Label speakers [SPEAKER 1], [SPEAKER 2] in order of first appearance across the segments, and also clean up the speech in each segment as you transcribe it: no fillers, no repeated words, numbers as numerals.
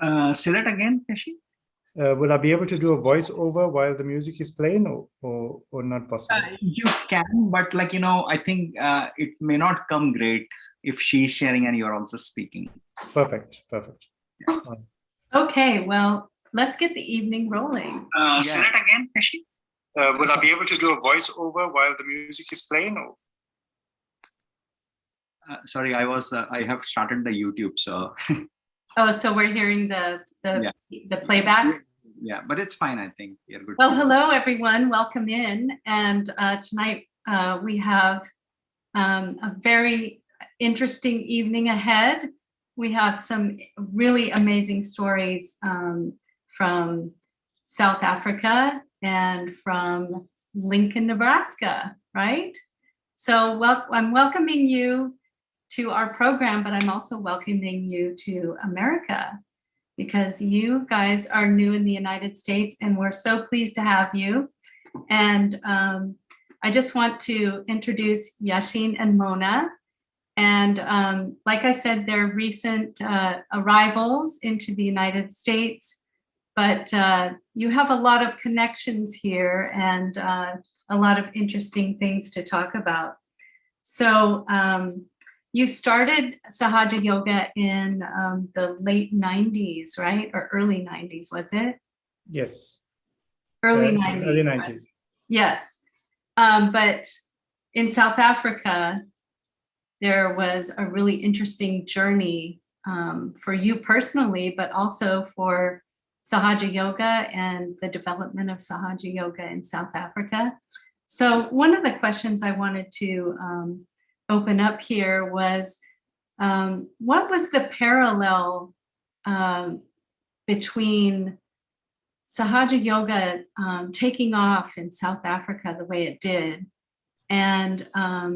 [SPEAKER 1] Say that again, Yashin.
[SPEAKER 2] Will I be able to do a voiceover while the music is playing, or not possible?
[SPEAKER 1] You can, but I think it may not come great if she's sharing and you're also speaking.
[SPEAKER 2] Perfect.
[SPEAKER 1] Yeah.
[SPEAKER 3] Okay, well, let's get the evening rolling.
[SPEAKER 2] Say that again, Yashin. Will I be able to do a voiceover while the music is playing? Or?
[SPEAKER 1] Sorry, I have started the YouTube, so.
[SPEAKER 3] Oh, so we're hearing the playback?
[SPEAKER 1] Yeah, but it's fine, I think. You're good.
[SPEAKER 3] Well, hello, everyone. Welcome in. And tonight we have a very interesting evening ahead. We have some really amazing stories from South Africa and from Lincoln, Nebraska, right? So I'm welcoming you to our program, but I'm also welcoming you to America, because you guys are new in the United States and we're so pleased to have you. And I just want to introduce Yashin and Mona. And like I said, they're recent arrivals into the United States, but you have a lot of connections here and a lot of interesting things to talk about. So you started Sahaja Yoga in the late 90s, right? Or early 90s, was it?
[SPEAKER 2] Yes.
[SPEAKER 3] Early 90s.
[SPEAKER 2] Early 90s.
[SPEAKER 3] Yes. But in South Africa, there was a really interesting journey for you personally, but also for Sahaja Yoga and the development of Sahaja Yoga in South Africa. So one of the questions I wanted to open up here was, what was the parallel between Sahaja Yoga taking off in South Africa the way it did and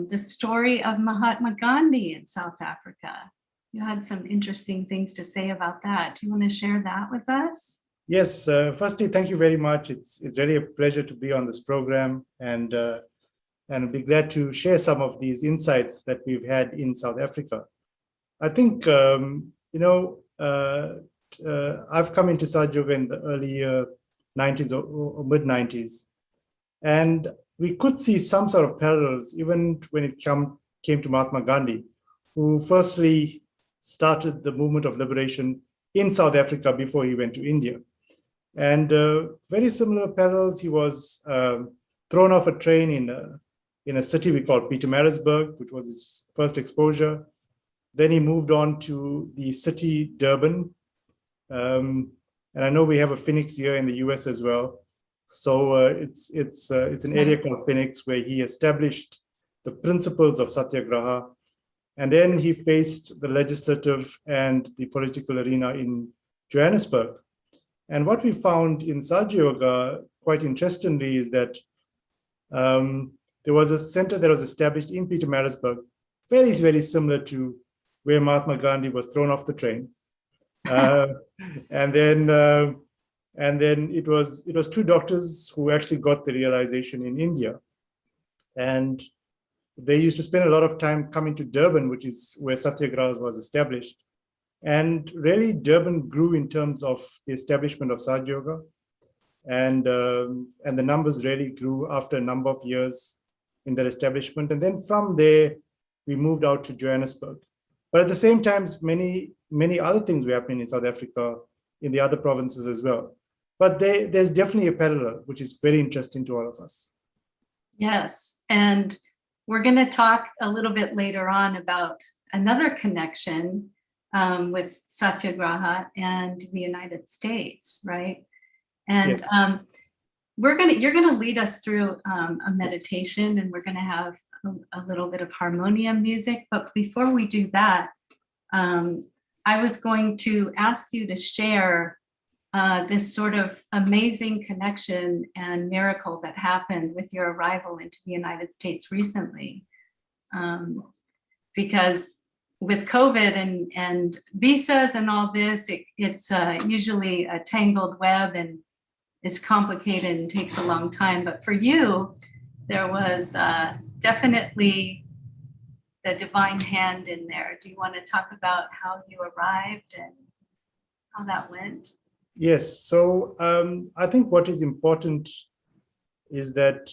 [SPEAKER 3] the story of Mahatma Gandhi in South Africa? You had some interesting things to say about that. Do you want to share that with us?
[SPEAKER 2] Yes, firstly, thank you very much. It's really a pleasure to be on this program, and I'll be glad to share some of these insights that we've had in South Africa. I think, I've come into Sahaja Yoga in the early 90s or mid 90s, and we could see some sort of parallels even when it came to Mahatma Gandhi, who firstly started the movement of liberation in South Africa before he went to India. And very similar parallels. He was thrown off a train in a city we call Pietermaritzburg, which was his first exposure. Then he moved on to the city Durban. And I know we have a Phoenix here in the US as well. So it's an area called Phoenix where he established the principles of Satyagraha. And then he faced the legislative and the political arena in Johannesburg. And what we found in Sahaja Yoga, quite interestingly, is that there was a center that was established in Pietermaritzburg, very, very similar to where Mahatma Gandhi was thrown off the train. And then it was two doctors who actually got the realization in India. And they used to spend a lot of time coming to Durban, which is where Satyagraha was established. And really, Durban grew in terms of the establishment of Sahaja Yoga. And the numbers really grew after a number of years in their establishment. And then from there, we moved out to Johannesburg. But at the same time, many other things were happening in South Africa, in the other provinces as well. But there's definitely a parallel, which is very interesting to all of us.
[SPEAKER 3] Yes, and we're going to talk a little bit later on about another connection with Satyagraha and the United States, right? And
[SPEAKER 2] Yeah.
[SPEAKER 3] you're gonna lead us through a meditation, and we're gonna have a little bit of harmonium music. But before we do that, I was going to ask you to share this sort of amazing connection and miracle that happened with your arrival into the United States recently. Because with COVID and visas and all this, it's usually a tangled web and is complicated and takes a long time. But for you, there was definitely the divine hand in there. Do you want to talk about how you arrived how that went.
[SPEAKER 2] Yes. So I think what is important is that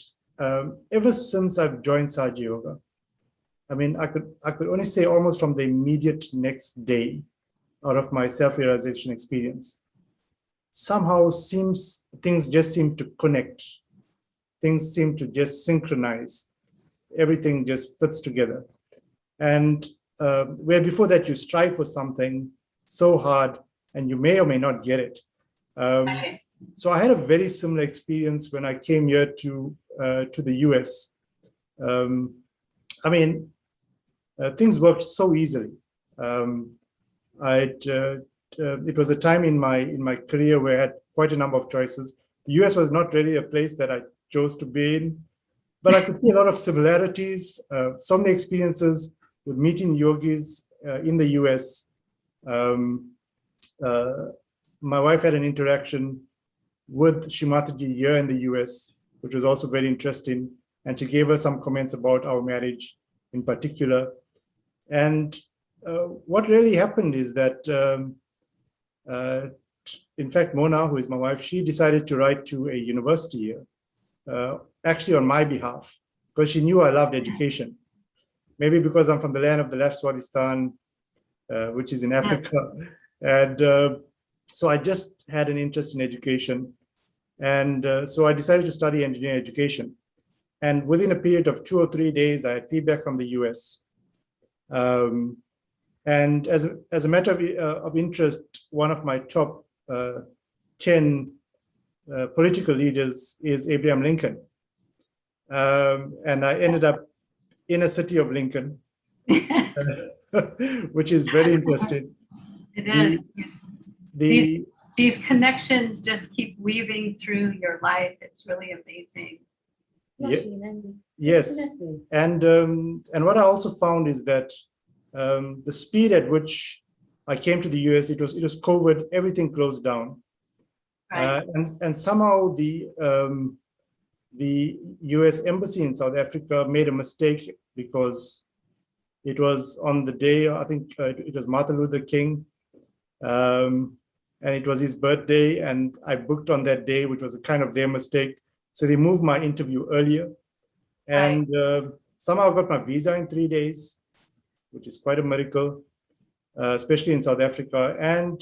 [SPEAKER 2] ever since I've joined Sahaja Yoga, I mean, I could only say almost from the immediate next day out of my self-realization experience, somehow things just seem to connect. Things seem to just synchronize. Everything just fits together. And where before that you strive for something so hard and you may or may not get it. So I had a very similar experience when I came here to the US. I mean, things worked so easily. It was a time in my career where I had quite a number of choices. The US was not really a place that I chose to be in, but I could see a lot of similarities. So many experiences with meeting yogis in the US. My wife had an interaction with Shrimataji here in the US, which was also very interesting. And she gave us some comments about our marriage in particular. And what really happened is that, in fact, Mona, who is my wife, she decided to write to a university here, actually on my behalf, because she knew I loved education. Maybe because I'm from the land of the left Swaziland, which is in Africa. And so I just had an interest in education. And so I decided to study engineering education. And within a period of 2 or 3 days, I had feedback from the US. And as a matter of interest, one of my top 10 political leaders is Abraham Lincoln. And I ended up in a city of Lincoln, which is very interesting.
[SPEAKER 3] It is. These connections just keep weaving through your life. It's really amazing.
[SPEAKER 2] Yes, and what I also found is that the speed at which I came to the US, it was COVID, everything closed down,
[SPEAKER 3] Right.
[SPEAKER 2] And somehow the US embassy in South Africa made a mistake because it was on the day, I think it was Martin Luther King, and it was his birthday, and I booked on that day, which was a kind of their mistake. So they moved my interview earlier, and somehow I got my visa in 3 days, which is quite a miracle, especially in South Africa. And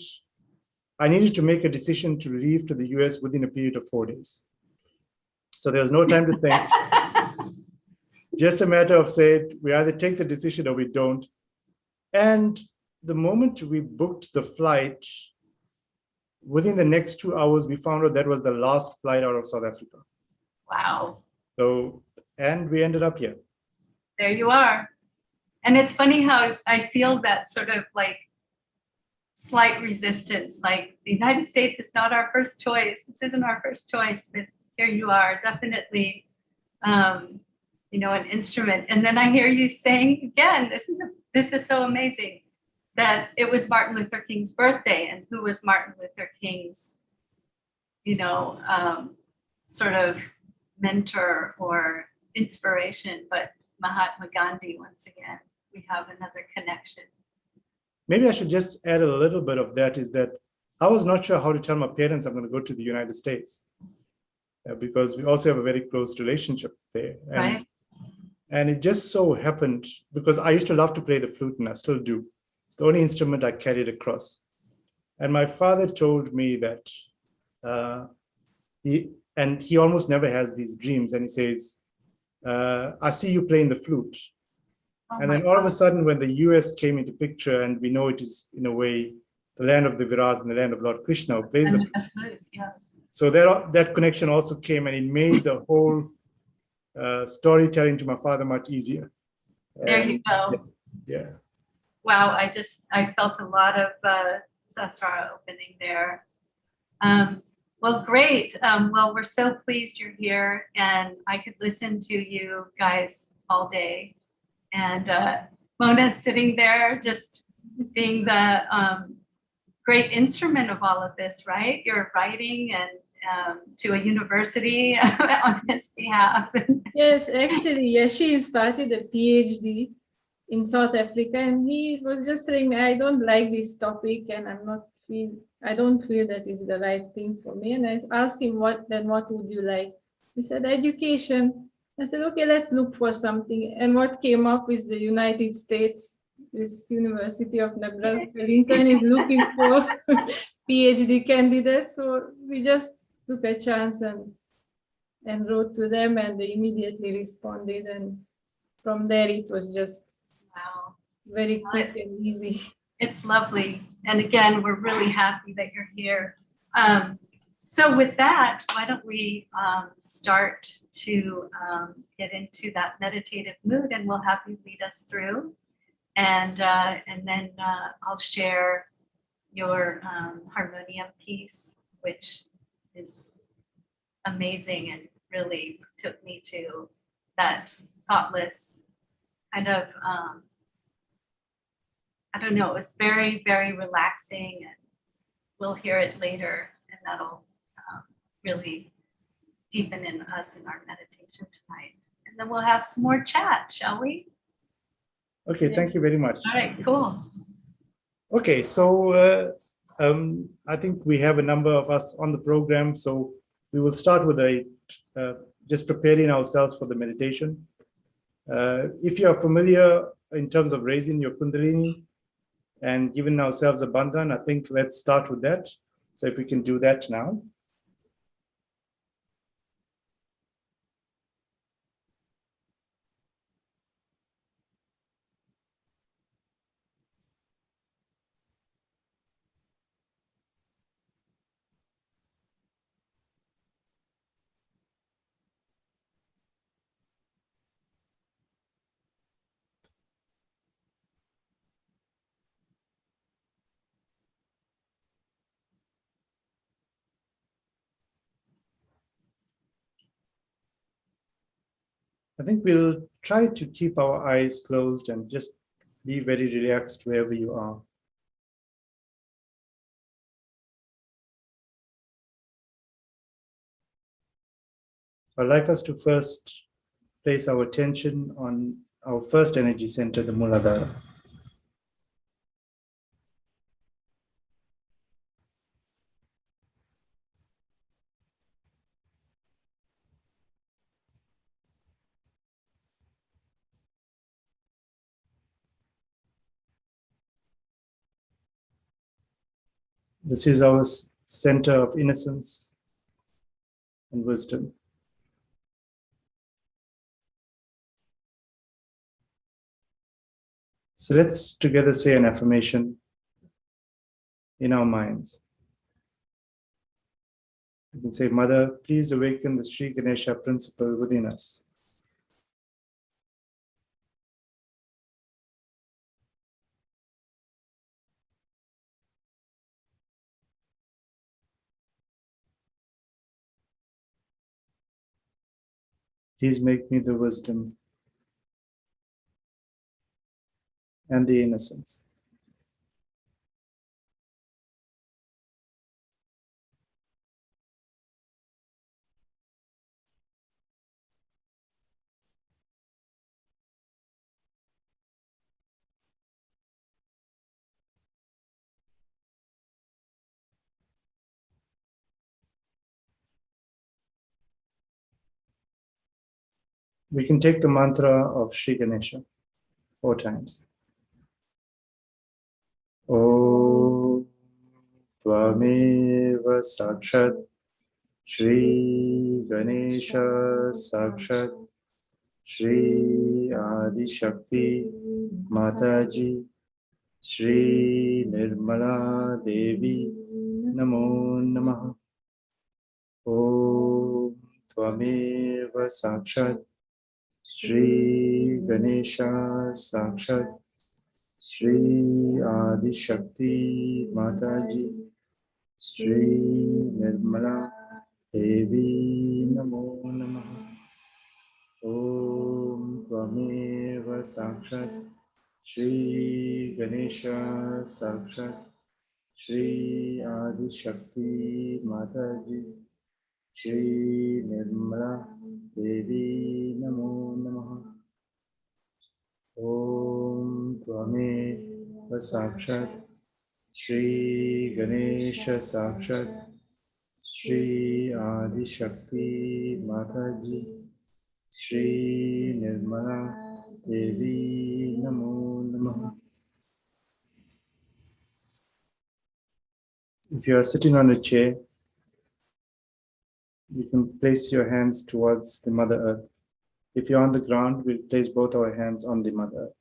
[SPEAKER 2] I needed to make a decision to leave to the US within a period of 4 days. So there was no time to think. Just a matter of saying, we either take the decision or we don't. And the moment we booked the flight, within the next 2 hours, we found out that was the last flight out of South Africa.
[SPEAKER 3] Wow.
[SPEAKER 2] So, and we ended up here.
[SPEAKER 3] There you are. And it's funny how I feel that sort of like slight resistance, like the United States is not our first choice. This isn't our first choice, but here you are, definitely, an instrument. And then I hear you saying again, this is so amazing that it was Martin Luther King's birthday, and who was Martin Luther King's, sort of mentor or inspiration, but Mahatma Gandhi. Once again, we have another connection.
[SPEAKER 2] Maybe I should just add a little bit of that, is that I was not sure how to tell my parents I'm going to go to the United States, because we also have a very close relationship there.
[SPEAKER 3] Right.
[SPEAKER 2] And it just so happened, because I used to love to play the flute, and I still do. It's the only instrument I carried across. And my father told me that he almost never has these dreams. And he says, I see you playing the flute.
[SPEAKER 3] Oh,
[SPEAKER 2] and then all of a sudden, when the US came into picture, and we know it is, in a way, the land of the Virats and the land of Lord Krishna who plays the flute.
[SPEAKER 3] Yes.
[SPEAKER 2] So that connection also came, and it made the whole storytelling to my father much easier.
[SPEAKER 3] There you go.
[SPEAKER 2] Yeah.
[SPEAKER 3] Wow, I felt a lot of sasrara opening there. Well, great. Well, we're so pleased you're here, and I could listen to you guys all day. And Mona's sitting there just being the great instrument of all of this, right? You're writing and to a university on his behalf.
[SPEAKER 4] Yes, actually, Yashin started a PhD in South Africa, and he was just telling me, I don't like this topic and I'm not I don't feel that is the right thing for me. And I asked him, what would you like? He said, education. I said, okay, let's look for something. And what came up is the United States. This University of Nebraska Lincoln is looking for PhD candidates. So we just took a chance and wrote to them, and they immediately responded. And from there, it was just
[SPEAKER 3] Wow.
[SPEAKER 4] very quick and easy.
[SPEAKER 3] It's lovely. And again, we're really happy that you're here. So with that, why don't we start to get into that meditative mood, and we'll have you lead us through. And then I'll share your harmonium piece, which is amazing and really took me to that thoughtless kind of, I don't know, it was very, very relaxing, and we'll hear it later, and that'll really deepen in us in our meditation tonight. And then we'll have some more chat, shall we?
[SPEAKER 2] Okay, thank you very much.
[SPEAKER 3] All right, cool.
[SPEAKER 2] Okay, so I think we have a number of us on the program, so we will start with just preparing ourselves for the meditation. If you are familiar in terms of raising your Kundalini and giving ourselves a bandhan, I think let's start with that. So if we can do that now. I think we'll try to keep our eyes closed and just be very relaxed wherever you are. I'd like us to first place our attention on our first energy center, the Muladhara. This is our center of innocence and wisdom. So let's together say an affirmation in our minds. You can say, Mother, please awaken the Sri Ganesha principle within us. Please make me the wisdom and the innocence. We can take the mantra of Sri Ganesha 4 times. Om Tvameva Sakshat Shri Ganesha Sakshat Shri Adi Shakti Mataji Shri Nirmala Devi Namo Namaha. Om Tvameva Sakshat Shri Ganesha Sakshat Shri Adi Shakti Mataji Shri Nirmala Devi Namo Namaha. Om Tvameva Sakshat Shri Ganesha Sakshat Shri Adi Shakti Mataji Shri Nirmala Devi Namo Namaha. Om Tvameva Sakshat Shri Ganesha Sakshat, Shri Adi Shakti Mataji, Shri Nirmala Devi Namo Namaha. If you are sitting on a chair, you can place your hands towards the Mother Earth. If you're on the ground, we'll place both our hands on the Mother Earth.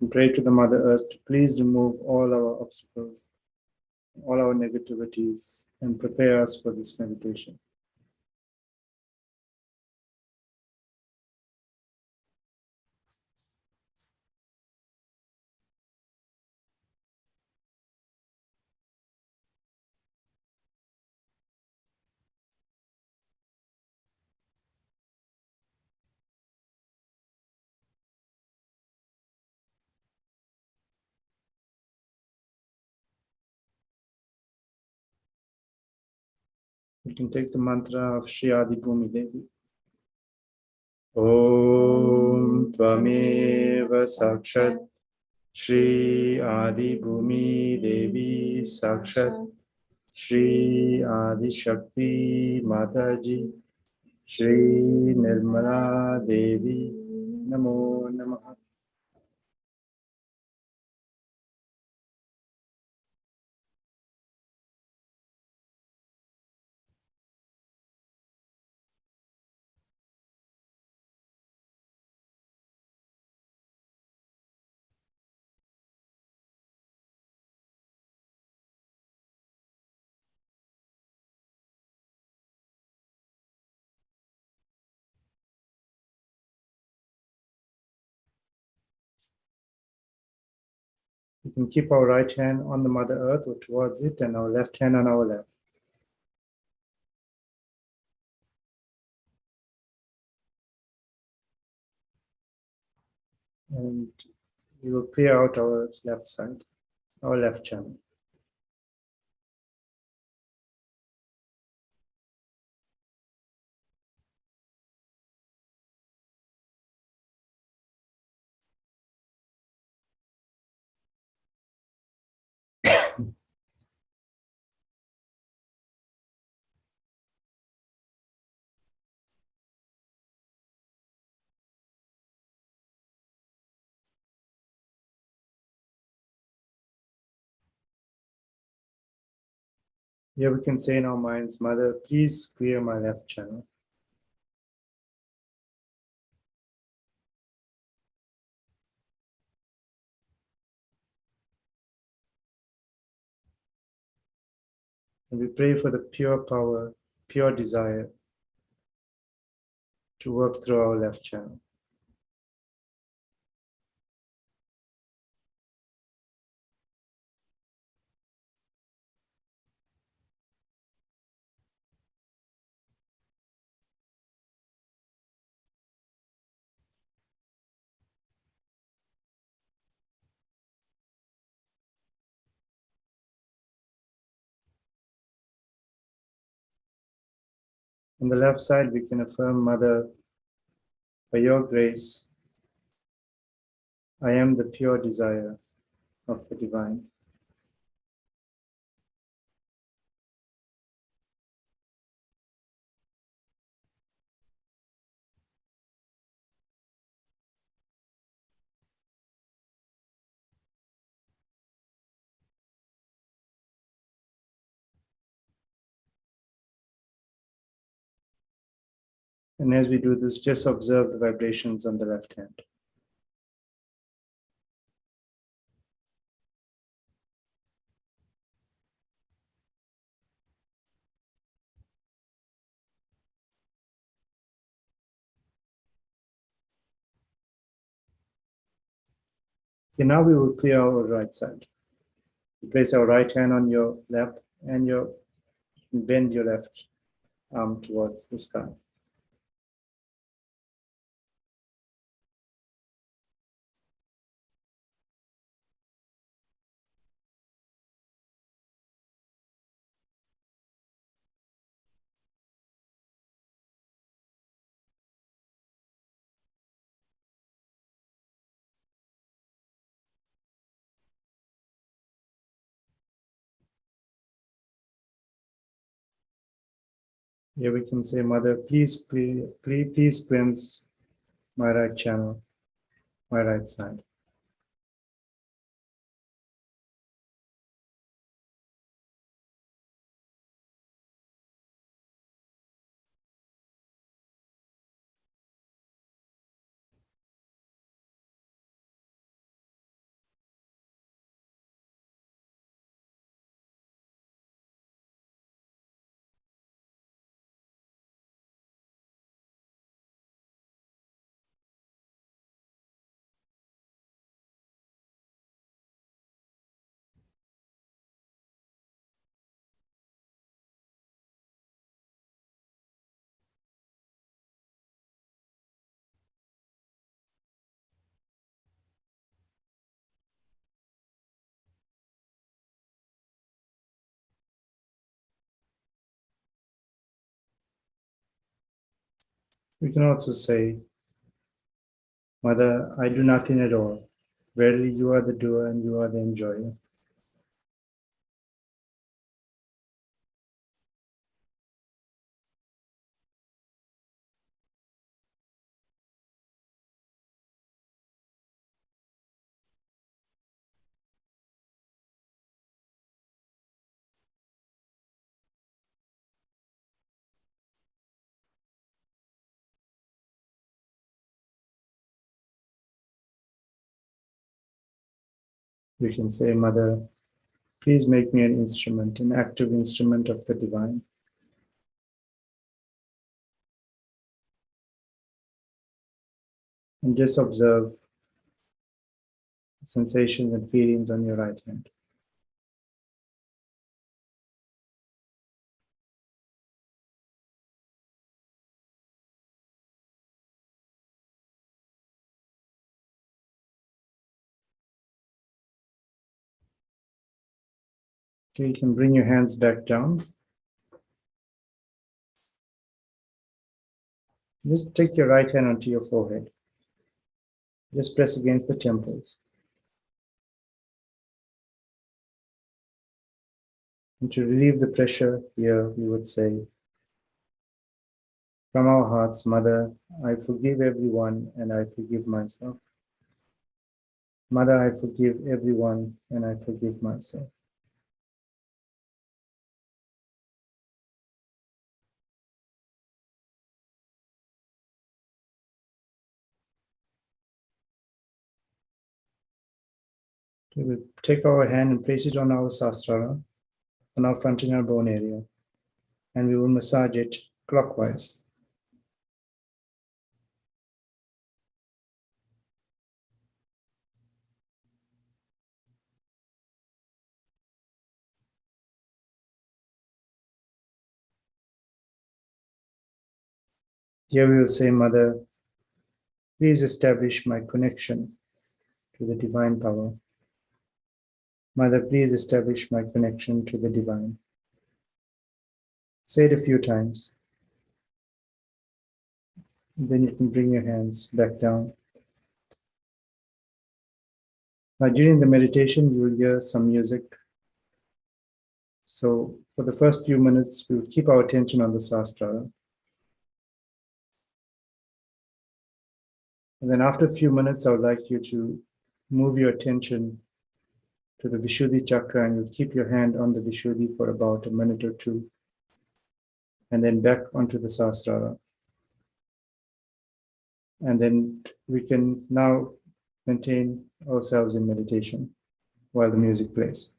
[SPEAKER 2] And pray to the Mother Earth to please remove all our obstacles, all our negativities, and prepare us for this meditation. You can take the mantra of Shri Adi Bhumi Devi. Om Tvameva Sakshat Shri Adi Bhumi Devi Sakshat Shri Adi Shakti Mataji Shri Nirmala Devi Namo Namaha. We can keep our right hand on the Mother Earth or towards it and our left hand on our lap. And we will clear out our left side, our left channel. Here we can say in our minds, Mother, please clear my left channel. And we pray for the pure power, pure desire to work through our left channel. On the left side, we can affirm, Mother, by your grace, I am the pure desire of the divine. And as we do this, just observe the vibrations on the left hand. Okay, now we will clear our right side. You place our right hand on your lap and bend your left arm towards the sky. Here we can say, Mother, please cleanse my right channel, my right side. We can also say, Mother, I do nothing at all. Verily, you are the doer and you are the enjoyer. We can say, Mother, please make me an instrument, an active instrument of the divine. And just observe sensations and feelings on your right hand. Okay, you can bring your hands back down. Just take your right hand onto your forehead. Just press against the temples. And to relieve the pressure here, we would say, from our hearts, Mother, I forgive everyone and I forgive myself. Mother, I forgive everyone and I forgive myself. We will take our hand and place it on our sahasrara, on our frontal bone area, and we will massage it clockwise. Here we will say, Mother, please establish my connection to the divine power. Mother, please establish my connection to the divine. Say it a few times. Then you can bring your hands back down. Now, during the meditation, you will hear some music. So, for the first few minutes, we will keep our attention on the sahasrara. And then after a few minutes, I would like you to move your attention to the Vishuddhi chakra, and you'll keep your hand on the Vishuddhi for about a minute or two, and then back onto the sahasrara. And then we can now maintain ourselves in meditation while the music plays.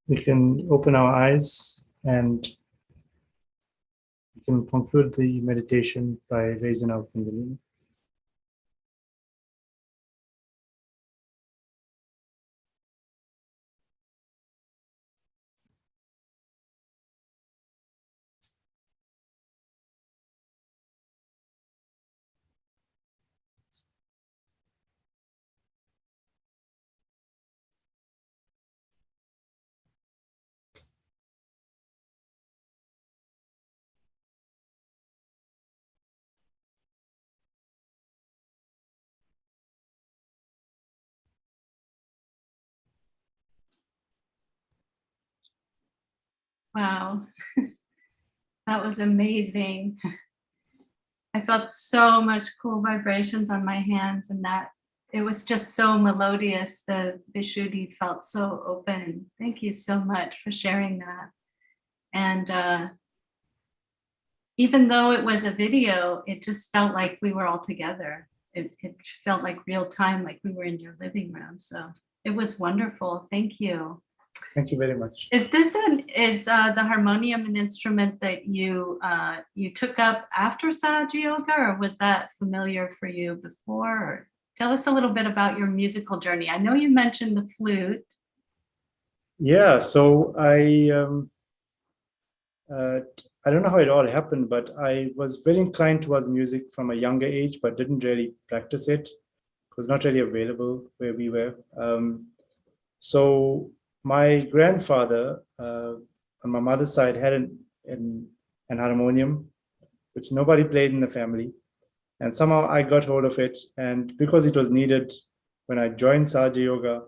[SPEAKER 2] we can open our eyes and we can conclude the meditation by raising our kundalini.
[SPEAKER 3] Wow, that was amazing. I felt so much cool vibrations on my hands, and that it was just so melodious. The Vishuddhi felt so open. Thank you so much for sharing that. And even though it was a video, it just felt like we were all together. It felt like real time, like we were in your living room. So it was wonderful. Thank you.
[SPEAKER 2] Thank you very much.
[SPEAKER 3] Is this the harmonium an instrument that you took up after Sahaja Yoga, or was that familiar for you before? Or tell us a little bit about your musical journey. I know you mentioned the flute.
[SPEAKER 2] Yeah, so I don't know how it all happened, but I was very inclined towards music from a younger age, but didn't really practice it. It was not really available where we were. So my grandfather on my mother's side had an harmonium, which nobody played in the family. And somehow I got hold of it. And because it was needed when I joined Sahaja Yoga,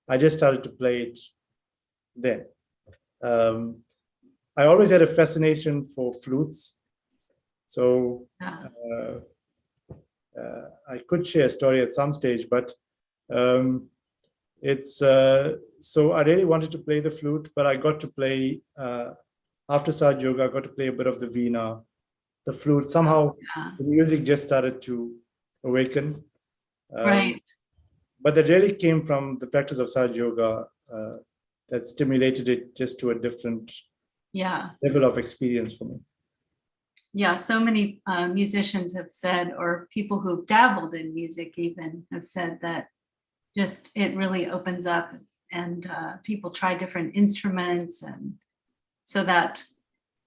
[SPEAKER 2] I just started to play it then. I always had a fascination for flutes. So I could share a story at some stage, but so I really wanted to play the flute, but I got to play, after Sahaja Yoga, I got to play a bit of the veena, the flute. Somehow the music just started to awaken.
[SPEAKER 3] Right.
[SPEAKER 2] But that really came from the practice of Sahaja Yoga that stimulated it just to a different level of experience for me.
[SPEAKER 3] Yeah, so many musicians have said, or people who've dabbled in music even have said that just it really opens up, and people try different instruments, and so that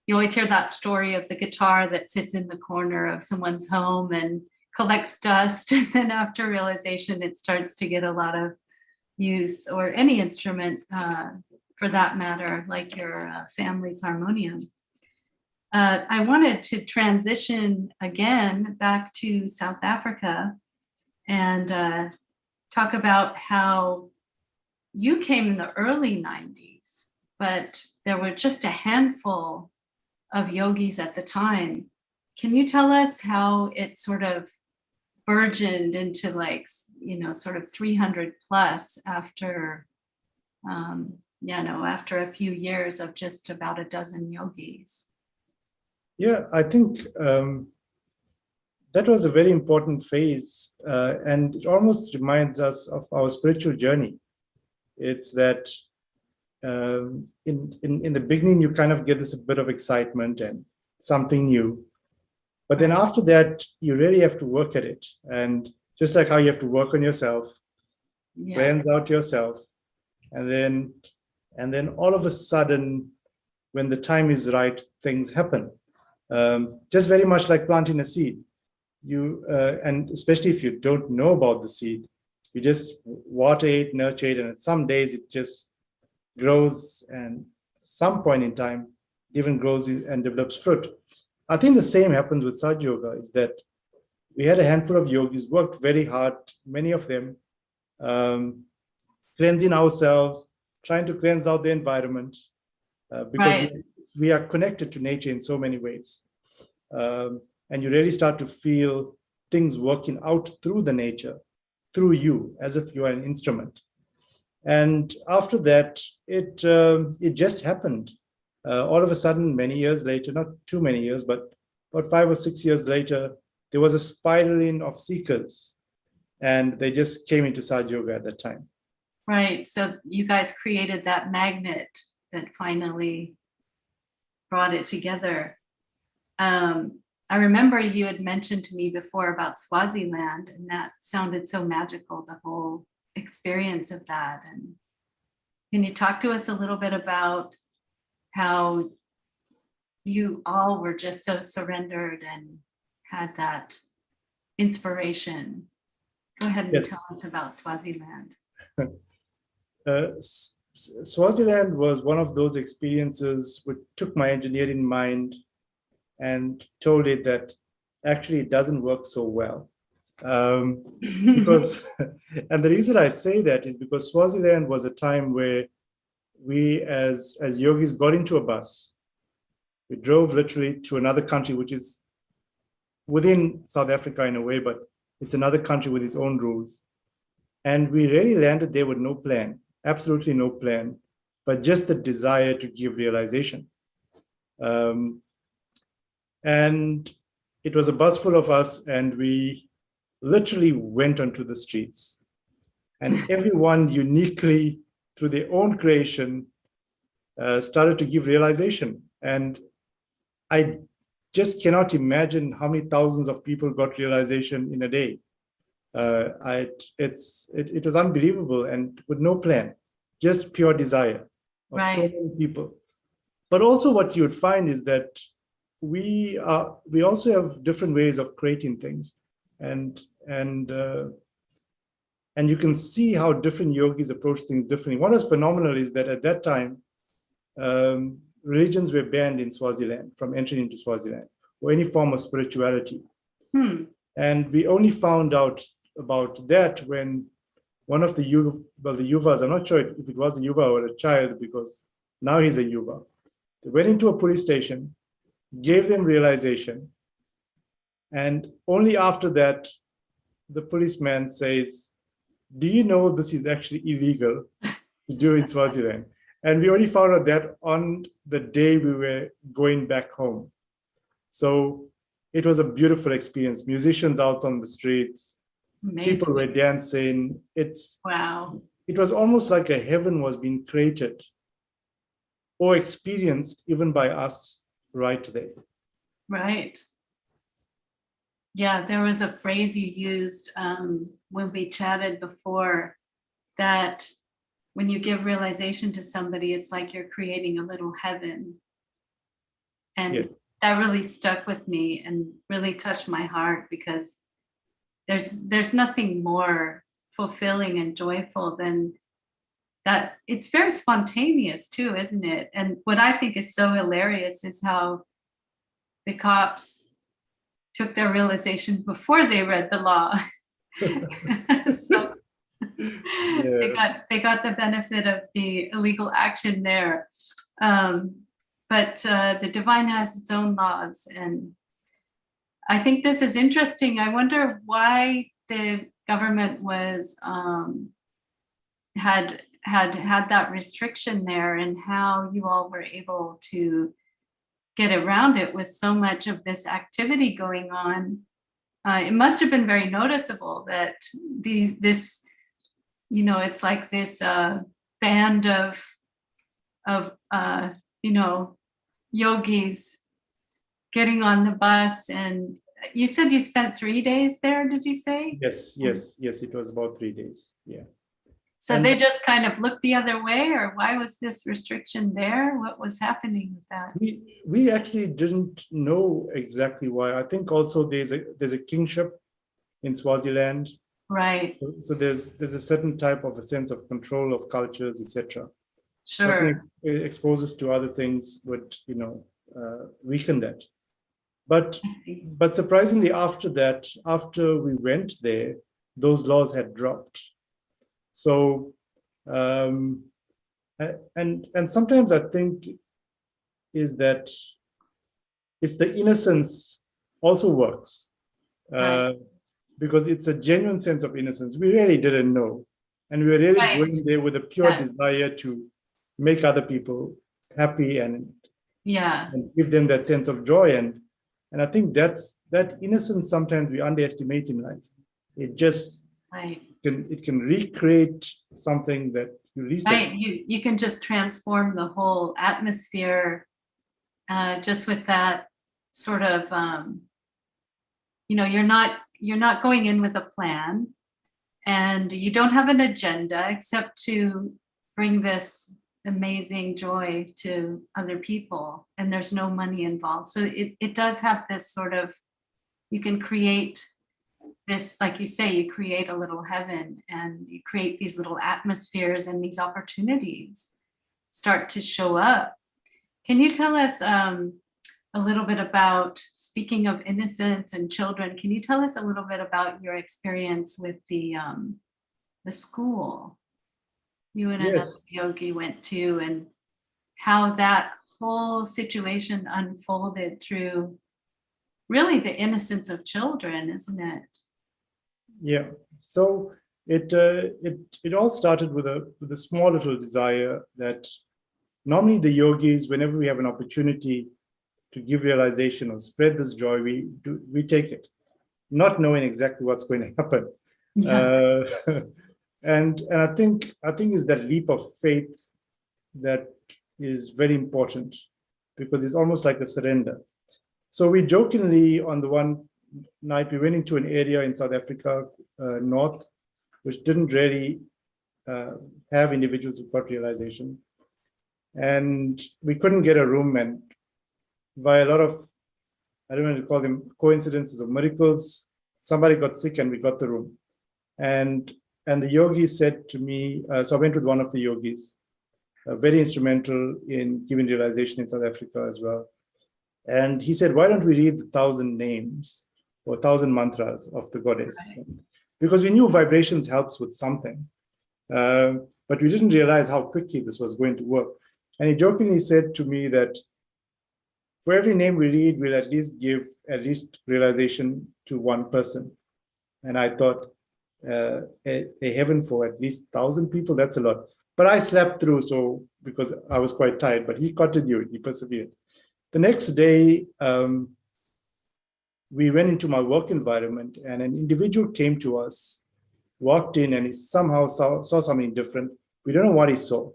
[SPEAKER 3] you always hear that story of the guitar that sits in the corner of someone's home and collects dust, and then after realization it starts to get a lot of use, or any instrument for that matter, like your family's harmonium. I wanted to transition again back to South Africa and talk about how you came in the early 90s, but there were just a handful of yogis at the time. Can you tell us how it sort of burgeoned into, like, sort of 300 plus after, after a few years of just about a dozen yogis?
[SPEAKER 2] Yeah, I think that was a very important phase, and it almost reminds us of our spiritual journey. It's that in the beginning, you kind of get this a bit of excitement and something new. But then after that, you really have to work at it. And just like how you have to work on yourself, cleanse out yourself, and then all of a sudden, when the time is right, things happen. Just very much like planting a seed. And especially if you don't know about the seed, you just water it, nurture it, and some days it just grows, and some point in time even grows and develops fruit. I think the same happens with Sahaja Yoga, is that we had a handful of yogis, worked very hard, many of them, cleansing ourselves, trying to cleanse out the environment, because we are connected to nature in so many ways. And you really start to feel things working out through the nature, through you, as if you are an instrument. And after that, it just happened. All of a sudden, many years later, not too many years, but about 5 or 6 years later, there was a spiraling of seekers, and they just came into Sahaja Yoga at that time.
[SPEAKER 3] Right. So you guys created that magnet that finally brought it together. I remember you had mentioned to me before about Swaziland, and that sounded so magical, the whole experience of that. And can you talk to us a little bit about how you all were just so surrendered and had that inspiration? Go ahead and
[SPEAKER 2] Yes.
[SPEAKER 3] tell us about Swaziland.
[SPEAKER 2] Swaziland was one of those experiences which took my engineering mind and told it that actually it doesn't work so well. Because, and the reason I say that is because Swaziland was a time where we as yogis got into a bus. We drove literally to another country, which is within South Africa in a way, but it's another country with its own rules. And we really landed there with no plan, absolutely no plan, but just the desire to give realization. And it was a bus full of us, and we literally went onto the streets. And everyone uniquely, through their own creation, started to give realization. And I just cannot imagine how many thousands of people got realization in a day. It was unbelievable, and with no plan, just pure desire of so many people. But also what you would find is that we also have different ways of creating things, and you can see how different yogis approach things differently. What was phenomenal is that at that time, religions were banned in Swaziland from entering into Swaziland or any form of spirituality. And we only found out about that when one of the Yuvas, I'm not sure if it was a Yuva or a child, because now he's a Yuva. They went into a police station, gave them realization, and only after that, the policeman says, "Do you know this is actually illegal to do in Swaziland?" And we only found out that on the day we were going back home. So it was a beautiful experience. Musicians out on the streets,
[SPEAKER 3] Amazing.
[SPEAKER 2] People were dancing.
[SPEAKER 3] Wow.
[SPEAKER 2] It was almost like a heaven was being created or experienced even by us right there.
[SPEAKER 3] Right. Yeah, there was a phrase you used when we chatted before, that when you give realization to somebody, it's like you're creating a little heaven. And
[SPEAKER 2] Yes.
[SPEAKER 3] that really stuck with me and really touched my heart, because there's nothing more fulfilling and joyful than that. It's very spontaneous too, isn't it? And what I think is so hilarious is how the cops took their realization before they read the law. So they got the benefit of the illegal action there. But the divine has its own laws, and I think this is interesting. I wonder why the government was had that restriction there, and how you all were able to get around it with so much of this activity going on. It must have been very noticeable that this, you know, it's like this band of you know, yogis getting on the bus. And you said you spent 3 days there, did you say?
[SPEAKER 2] Yes, it was about 3 days. Yeah.
[SPEAKER 3] So they just kind of looked the other way, or why was this restriction there? What was happening with that?
[SPEAKER 2] We actually didn't know exactly why. I think also there's a kingship in Swaziland.
[SPEAKER 3] Right.
[SPEAKER 2] So there's a certain type of a sense of control of cultures, etc.
[SPEAKER 3] Sure.
[SPEAKER 2] Exposes to other things would, you know, weaken that. But surprisingly, after that, after we went there, those laws had dropped. So, and sometimes I think is that it's the innocence also works, because it's a genuine sense of innocence. We really didn't know, and we were really going there with a pure desire to make other people happy and give them that sense of joy. And I think that innocence sometimes we underestimate in life. It just it can recreate something that you least
[SPEAKER 3] Right,
[SPEAKER 2] expect.
[SPEAKER 3] you can just transform the whole atmosphere just with that sort of, you're not going in with a plan, and you don't have an agenda except to bring this amazing joy to other people, and there's no money involved. So it does have this sort of, you can create this, like you say, you create a little heaven, and you create these little atmospheres, and these opportunities start to show up. Can you tell us a little bit about, speaking of innocence and children, can you tell us a little bit about your experience with the school you and another
[SPEAKER 2] Yes.
[SPEAKER 3] yogi went to, and how that whole situation unfolded through really the innocence of children, isn't it?
[SPEAKER 2] Yeah. So it all started with a small little desire that normally the yogis, whenever we have an opportunity to give realization or spread this joy, we take it, not knowing exactly what's going to happen.
[SPEAKER 3] Yeah.
[SPEAKER 2] And I think is that leap of faith that is very important, because it's almost like a surrender. So we jokingly, on the one night, we went into an area in South Africa, north, which didn't really have individuals who got realization. And we couldn't get a room, and by a lot of, I don't want to call them coincidences or miracles, somebody got sick and we got the room. And the yogi said to me, so I went with one of the yogis, very instrumental in giving realization in South Africa as well. And he said, why don't we read the 1,000 names or 1,000 mantras of the goddess? Right. Because we knew vibrations helps with something, but we didn't realize how quickly this was going to work. And he jokingly said to me that for every name we read, we'll at least give at least realization to one person. And I thought, a heaven for at least 1,000 people, that's a lot. But I slept through, so because I was quite tired, but he continued, he persevered. The next day, we went into my work environment, and an individual came to us, walked in, and he somehow saw something different. We don't know what he saw.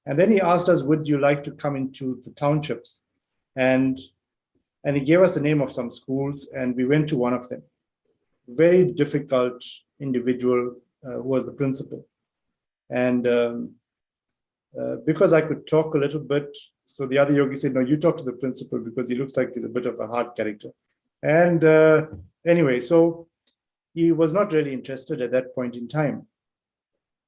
[SPEAKER 2] And then he asked us, would you like to come into the townships? And he gave us the name of some schools, and we went to one of them. Very difficult individual who was the principal. And because I could talk a little bit, so the other yogi said, no, you talk to the principal because he looks like he's a bit of a hard character. And anyway, so he was not really interested at that point in time.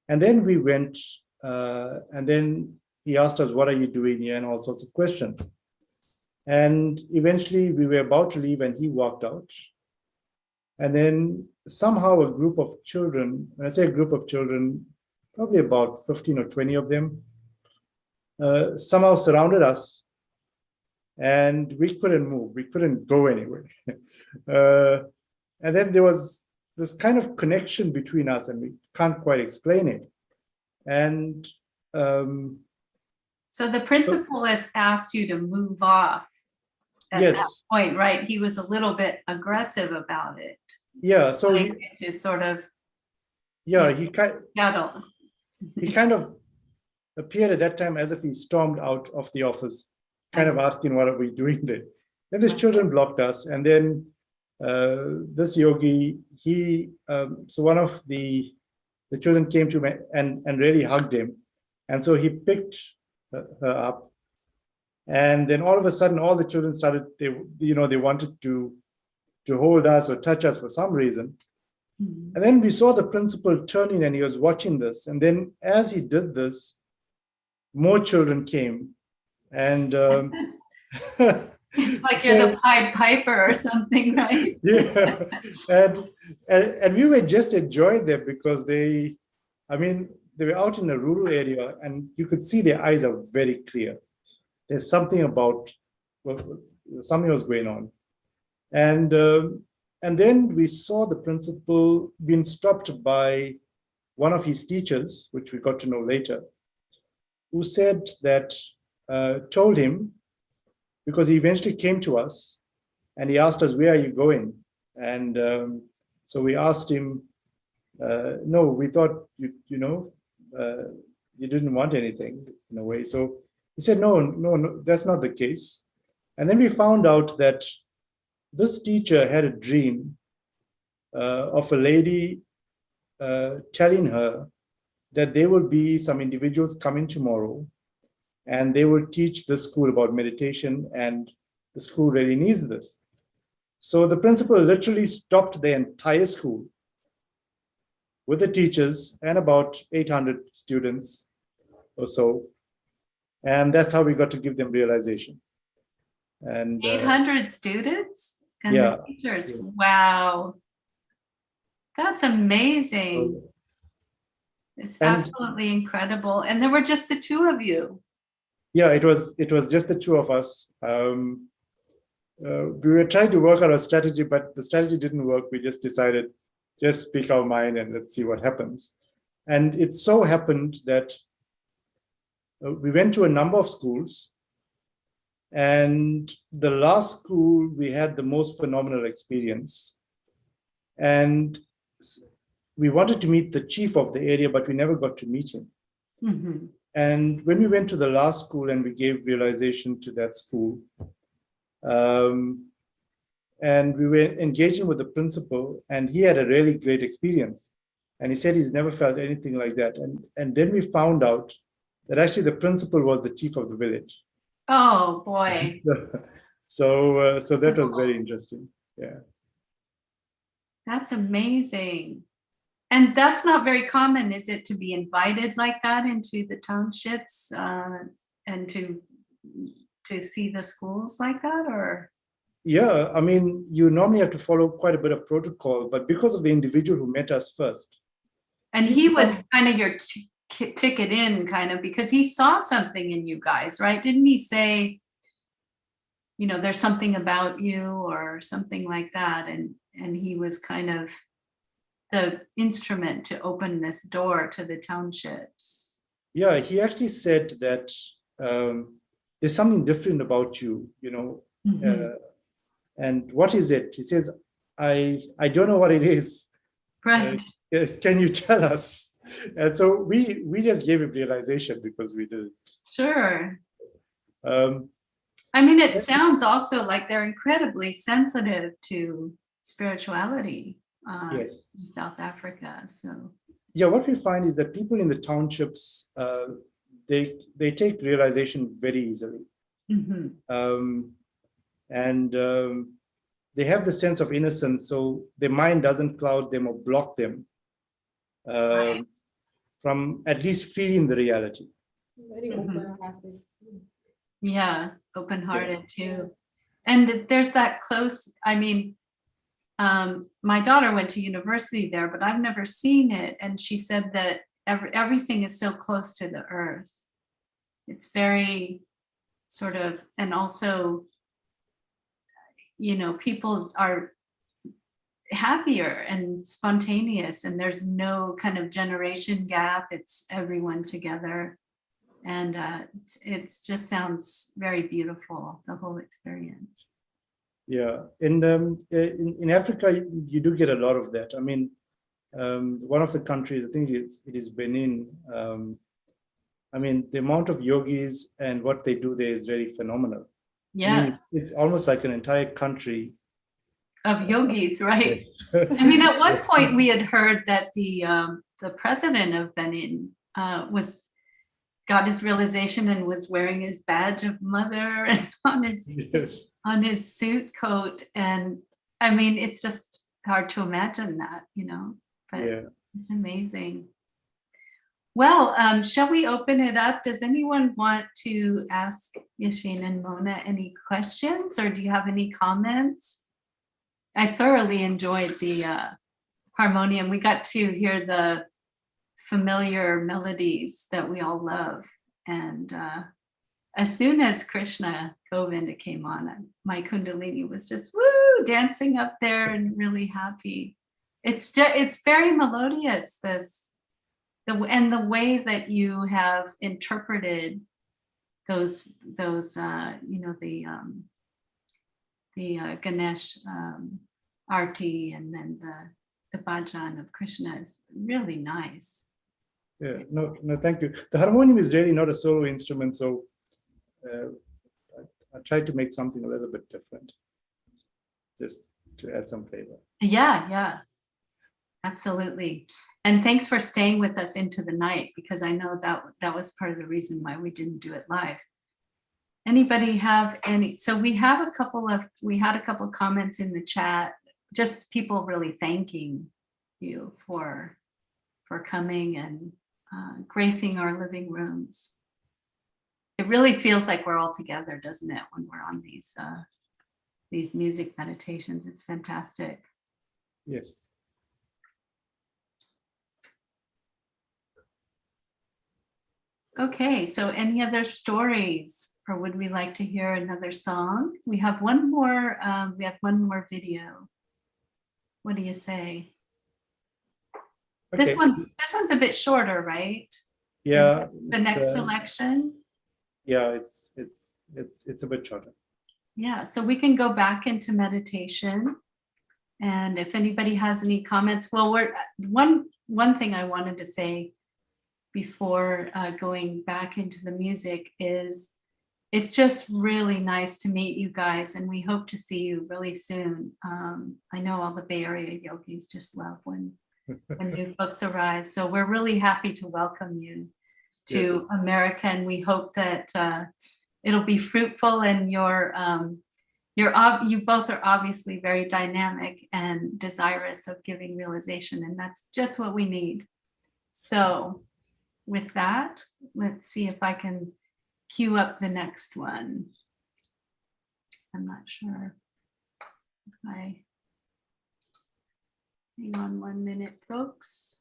[SPEAKER 2] And then we went, and then he asked us, what are you doing here? And all sorts of questions. And eventually we were about to leave and he walked out. And then somehow a group of children, when I say a group of children, probably about 15 or 20 of them, somehow surrounded us, and we couldn't move. We couldn't go anywhere. And then there was this kind of connection between us, and we can't quite explain it. And
[SPEAKER 3] so the principal has asked you to move off at
[SPEAKER 2] yes.
[SPEAKER 3] that point, right? He was a little bit aggressive about it.
[SPEAKER 2] Yeah, so
[SPEAKER 3] like he just sort of,
[SPEAKER 2] yeah,
[SPEAKER 3] he kind
[SPEAKER 2] of appeared at that time as if he stormed out of the office, kind of asking, what are we doing there? Then these children blocked us, and then this yogi, so one of the children came to him and really hugged him, and so he picked her up, and then all of a sudden, all the children started, they wanted to hold us or touch us for some reason. And then we saw the principal turning, and he was watching this. And then as he did this, more children came. And
[SPEAKER 3] it's like you're the Pied Piper or something, right?
[SPEAKER 2] Yeah. And we were just enjoying them because they were out in a rural area, and you could see their eyes are very clear. There's something about, something was going on. And then we saw the principal being stopped by one of his teachers, which we got to know later, who said that, told him, because he eventually came to us and he asked us, where are you going? And so we asked him, no, we thought, you didn't want anything in a way. So he said, no, that's not the case. And then we found out that this teacher had a dream of a lady telling her that there will be some individuals coming tomorrow and they will teach the school about meditation, and the school really needs this. So the principal literally stopped the entire school with the teachers and about 800 students or so. And that's how we got to give them realization. And
[SPEAKER 3] 800 students and
[SPEAKER 2] yeah,
[SPEAKER 3] the teachers.
[SPEAKER 2] yeah.
[SPEAKER 3] Wow. That's amazing. It's
[SPEAKER 2] And-
[SPEAKER 3] absolutely incredible. And there were just the two of you.
[SPEAKER 2] Yeah, it was just the two of us. We were trying to work out a strategy, but the strategy didn't work. We just decided, just speak our mind and let's see what happens. And it so happened that we went to a number of schools, and the last school we had the most phenomenal experience. And we wanted to meet the chief of the area, but we never got to meet him.
[SPEAKER 3] Mhm.
[SPEAKER 2] And when we went to the last school and we gave realization to that school, and we were engaging with the principal, and he had a really great experience. And he said he's never felt anything like that. And then we found out that actually the principal was the chief of the village.
[SPEAKER 3] Oh boy.
[SPEAKER 2] So that was very interesting. Yeah.
[SPEAKER 3] That's amazing. And that's not very common, is it, to be invited like that into the townships and to see the schools like that? Or
[SPEAKER 2] Yeah, I mean, you normally have to follow quite a bit of protocol, but because of the individual who met us first.
[SPEAKER 3] and he was kind of your ticket in, kind of, because he saw something in you guys, right? Didn't he say, you know, there's something about you or something like that? And he was kind of the instrument to open this door to the townships.
[SPEAKER 2] Yeah, he actually said that there's something different about you, you know.
[SPEAKER 3] Mhm.
[SPEAKER 2] And what is it? He says, I don't know what it is.
[SPEAKER 3] Right.
[SPEAKER 2] Can you tell us? And so we just gave him realization because we did.
[SPEAKER 3] Sure.
[SPEAKER 2] Um,
[SPEAKER 3] I mean, it sounds also like they're incredibly sensitive to spirituality
[SPEAKER 2] yes.
[SPEAKER 3] in South Africa. So
[SPEAKER 2] Yeah, what we find is that people in the townships, they take realization very easily.
[SPEAKER 3] mhm.
[SPEAKER 2] And they have the sense of innocence, so their mind doesn't cloud them or block them
[SPEAKER 3] Right.
[SPEAKER 2] from at least feeling the reality.
[SPEAKER 4] Very
[SPEAKER 3] Mhm.
[SPEAKER 4] open-hearted.
[SPEAKER 3] Yeah, open-hearted too. And there's that close, I mean, my daughter went to university there, but I've never seen it. And she said that everything is so close to the earth. It's very sort of, and also, you know, people are happier and spontaneous, and there's no kind of generation gap. It's everyone together. And it's just sounds very beautiful, the whole experience.
[SPEAKER 2] Yeah, in Africa, you do get a lot of that. I mean, one of the countries, I think it is Benin. I mean, the amount of yogis and what they do there is very phenomenal.
[SPEAKER 3] Yeah,
[SPEAKER 2] I mean, it's almost like an entire country.
[SPEAKER 3] of yogis, right?
[SPEAKER 2] Yes.
[SPEAKER 3] I mean, at one point we had heard that the president of Benin got his realization and was wearing his badge of mother and
[SPEAKER 2] Yes.
[SPEAKER 3] on his suit coat. And I mean, it's just hard to imagine that, you know, but
[SPEAKER 2] Yeah.
[SPEAKER 3] it's amazing. Well, shall we open it up? Does anyone want to ask Yashin and Mona any questions, or do you have any comments? I thoroughly enjoyed the harmonium. We got to hear the familiar melodies that we all love. And as soon as Krishna Govinda came on, my Kundalini was just woo, dancing up there and really happy. It's very melodious, and the way that you have interpreted those you know, the Ganesh Arti, and then the bhajan of Krishna is really nice.
[SPEAKER 2] Yeah, no, thank you. The harmonium is really not a solo instrument, so I tried to make something a little bit different, just to add some flavor.
[SPEAKER 3] Yeah, absolutely. And thanks for staying with us into the night, because I know that was part of the reason why we didn't do it live. Anybody have any? So we had a couple of comments in the chat, just people really thanking you for coming and gracing our living rooms. It really feels like we're all together, doesn't it, when we're on these music meditations? It's fantastic.
[SPEAKER 2] Yes.
[SPEAKER 3] Okay, so any other stories, or would we like to hear another song? We have one more. We have one more video. What do you say?
[SPEAKER 2] Okay.
[SPEAKER 3] This one's a bit shorter, right?
[SPEAKER 2] Yeah.
[SPEAKER 3] The next selection.
[SPEAKER 2] Yeah, it's a bit shorter.
[SPEAKER 3] Yeah, so we can go back into meditation. And if anybody has any comments, well, one thing I wanted to say before going back into the music is it's just really nice to meet you guys, and we hope to see you really soon. I know all the Bay Area yogis just love when new folks arrive. So we're really happy to welcome you to America, and we hope that it'll be fruitful, and you both are obviously very dynamic and desirous of giving realization, and that's just what we need. So with that, let's see if I can cue up the next one. I'm not sure if hang on 1 minute, folks.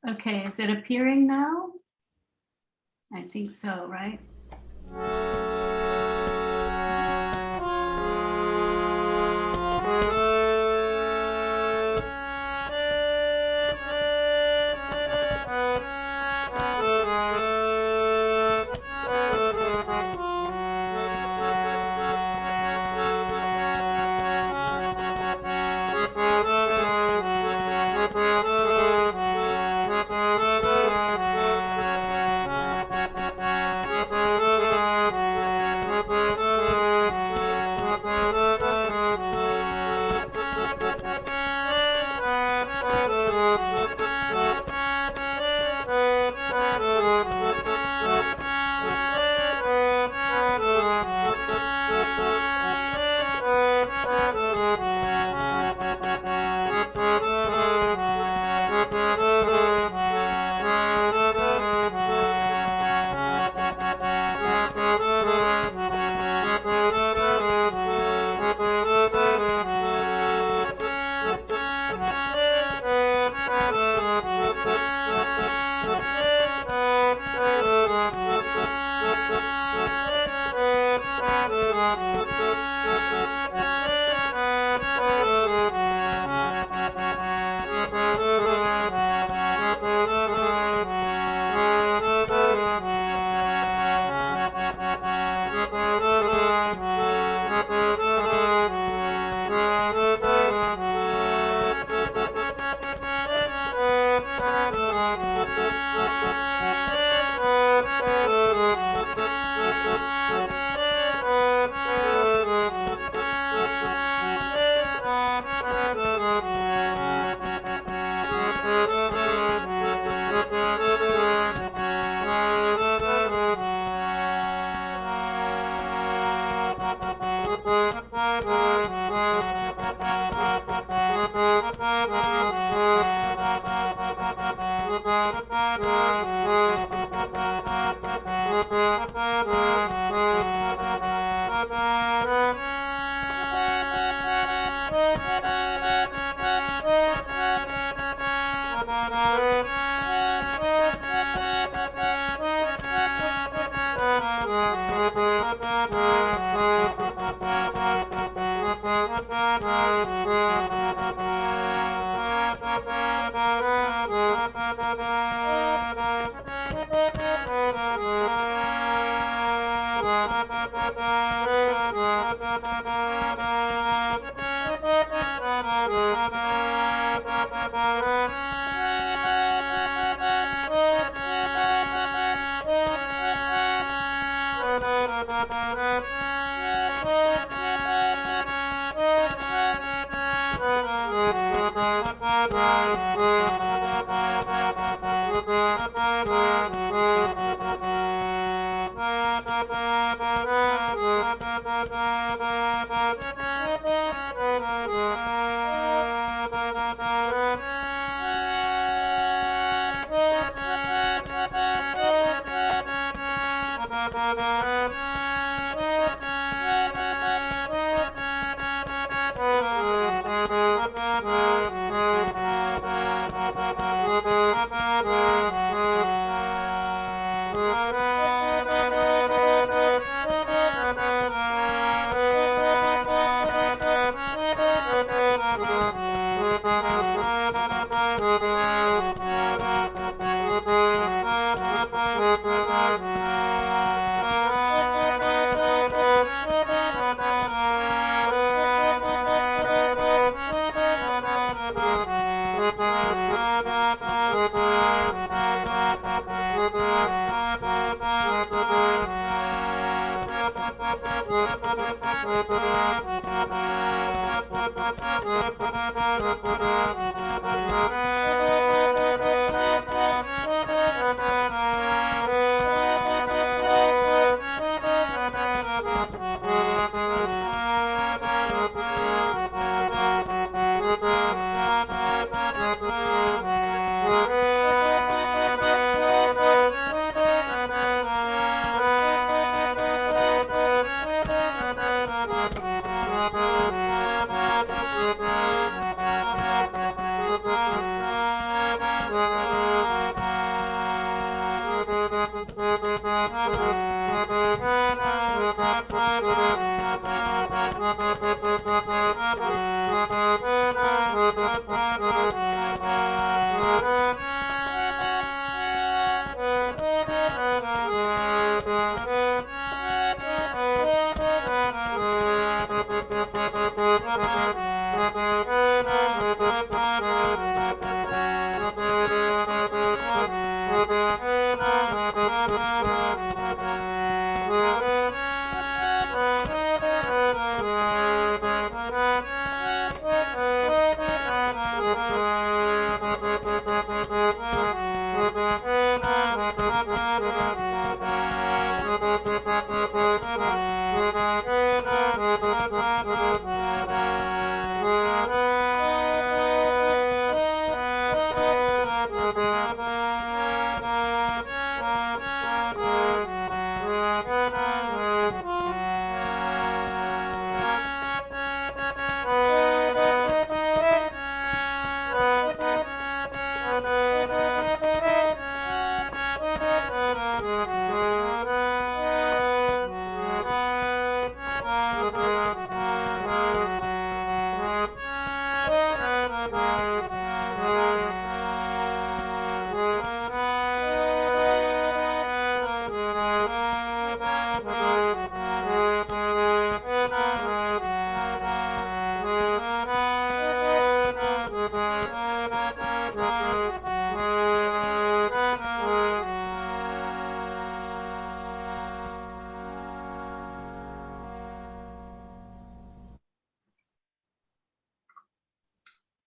[SPEAKER 3] Okay, is it appearing now? I think so, right?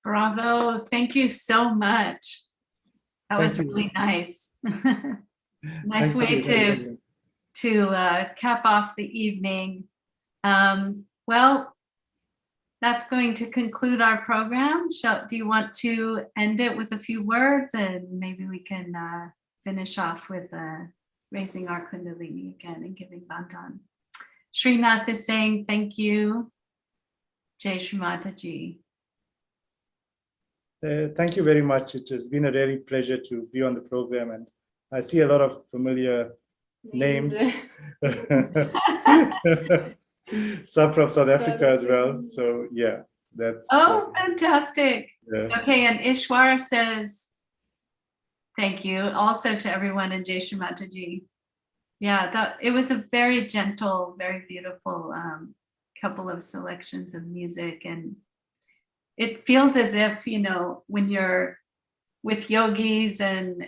[SPEAKER 3] Bravo. Thank you so much. That was
[SPEAKER 2] Thank you.
[SPEAKER 3] really nice. Nice
[SPEAKER 2] Thank
[SPEAKER 3] way
[SPEAKER 2] you.
[SPEAKER 3] to cap off the evening. Well, that's going to conclude our program. Do you want to end it with a few words, and maybe we can finish off with raising our Kundalini again and giving Bantan. Srinath is saying thank you. Jai Shri Mataji.
[SPEAKER 2] Thank you very much. It has been a really pleasure to be on the program, and I see a lot of familiar names. Some from South Africa as well. So yeah, that's.
[SPEAKER 3] Oh, fantastic.
[SPEAKER 2] Yeah.
[SPEAKER 3] Okay, and Ishwar says thank you also to everyone in Jai Shri Mataji. Yeah, it was a very gentle, very beautiful couple of selections of music, and it feels as if, you know, when you're with yogis and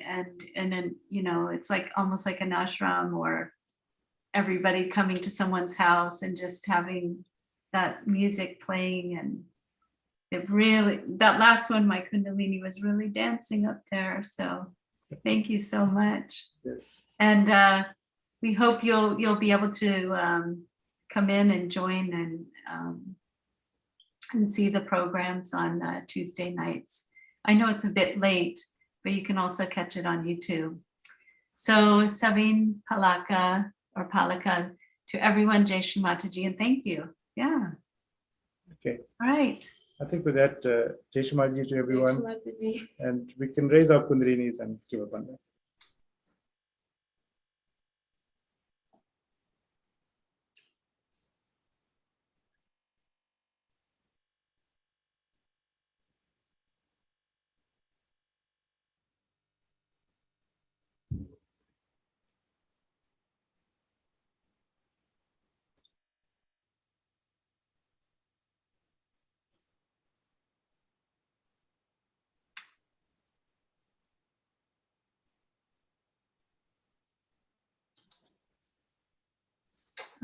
[SPEAKER 3] you know, it's like almost like an ashram, or everybody coming to someone's house and just having that music playing. And it really, that last one, my Kundalini was really dancing up there. So thank you so much.
[SPEAKER 2] Yes.
[SPEAKER 3] And we hope you'll be able to come in and join and see the programs on Tuesday nights. I know it's a bit late, but you can also catch it on YouTube. So Sabine Palaka or Palaka, to everyone, Jai Shri Mataji, and thank you. Yeah.
[SPEAKER 2] Okay.
[SPEAKER 3] All right.
[SPEAKER 2] I think with that, Jai Shri Mataji to everyone,
[SPEAKER 4] Jai Shri Mataji.
[SPEAKER 2] and we can raise our kundalinis and give a bandha.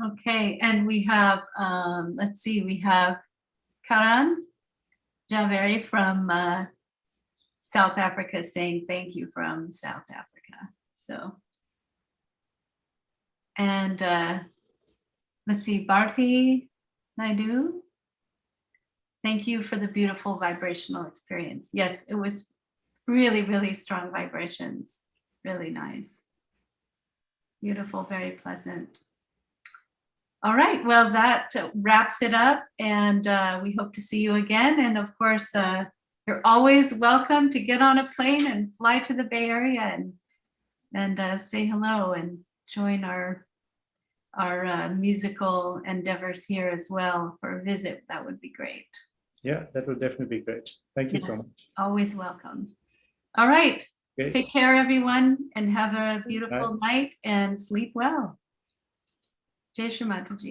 [SPEAKER 3] Okay, and we have, let's see, we have Karan Javeri from South Africa saying thank you from South Africa. So, and let's see, Bharti Naidu, thank you for the beautiful vibrational experience. Yes, it was really, really strong vibrations, really nice. Beautiful, very pleasant. All right, well, that wraps it up, and we hope to see you again. And of course, you're always welcome to get on a plane and fly to the Bay Area and say hello and join our musical endeavors here as well for a visit. That would be great.
[SPEAKER 2] Yeah, that will definitely be great. Thank you so
[SPEAKER 3] Yes,
[SPEAKER 2] much.
[SPEAKER 3] always welcome. All right,
[SPEAKER 2] Okay.
[SPEAKER 3] take care, everyone, and have a beautiful night and sleep well. Jai Shri Mataji.